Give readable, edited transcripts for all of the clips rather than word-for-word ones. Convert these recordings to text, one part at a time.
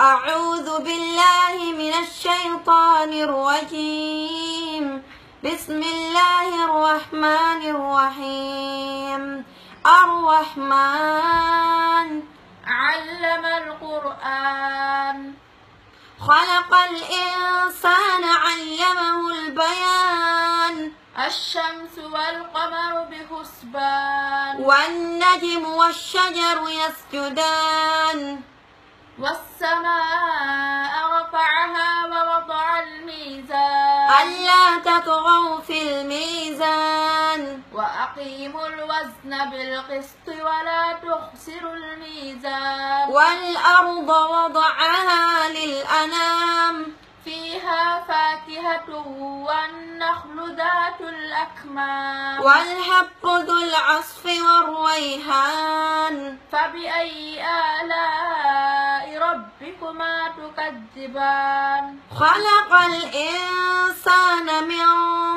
أعوذ بالله من الشيطان الرجيم. بسم الله الرحمن الرحيم. الرحمن علم القرآن خلق الإنسان علمه البيان. الشمس والقمر بحسبان والنجم والشجر يسجدان. والسماء رفعها ووضع الميزان ألا تطغوا في الميزان. وأقيموا الوزن بالقسط ولا تخسروا الميزان والأرض وضعها للأنام. فيها فاكهة والنخل ذات الأكمام والحب ذو العصف والريحان. فبأي آلاء ربكما تكذبان خلق الإنسان من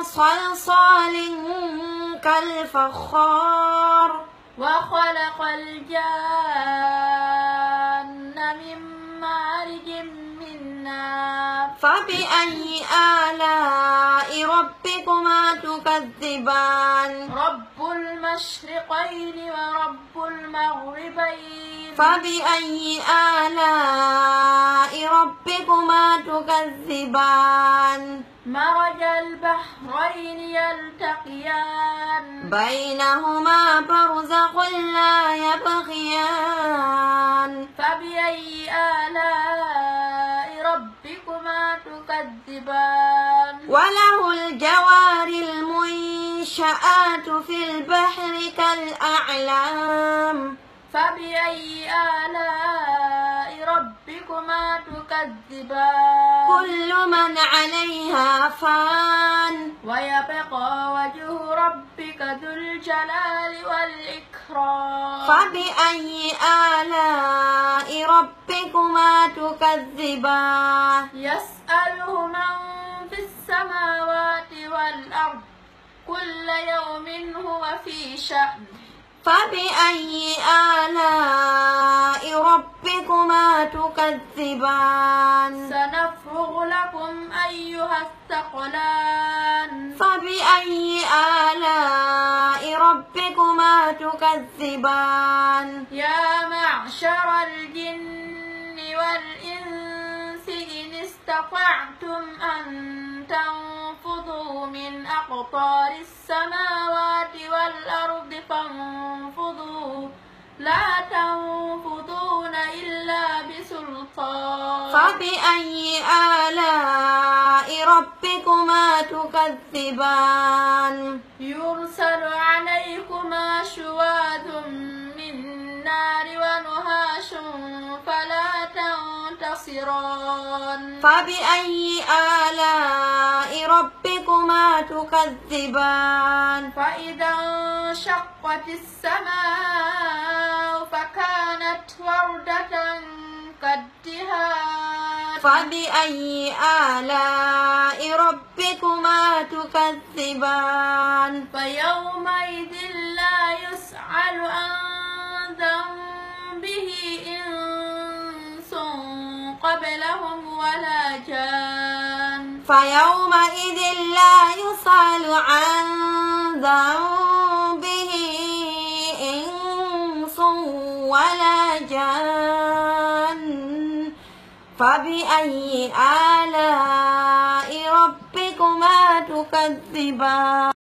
صلصال كالفخار. وخلق الجان من مارج من نار فبأي آلاء ربكما تكذبان. رب المشرقين ورب المغربين فبأي آلاء ربكما تكذبان. مرج البحرين يلتقيان بينهما برزخ لا يبغيان. فبأي آلاء ربكما تكذبان وله الجوار المنشآت في البحر كالأعلام. فبأي آلاء ربكما تكذبان كل من عليها فان. ويبقى وجه ربك ذو الجلال والإكرام فبأي آلاء ربكما تكذبان. يسأله من في السماوات والأرض كل يوم هو في شأن فبأي آلاء ربكما تكذبان. سنفرغ لكم أيها الثقلان فبأي آلاء ربكما تكذبان. يا معشر الجن والإنس إن استطعتم أن تنفذوا من أقطار السماوات والأرض فانفذوا لا تنفذون إلا بسلطان فبأي آلاء ربكما تكذبان. يرسل عليكما شواظ من نار ونهاش فلا تنتصران فبأي آلاء ربكما تكذبان. فإذا انشقت السماء فكانت وردة كالدهان فبأي آلاء ربكما تكذبان. فيومئذ لا يسأل عن ذنبه إنس قبلهم ولا جان فيومئذ لا يسأل عن ذنبه إنس ولا جان. فبأي آلاء ربكما تكذبان.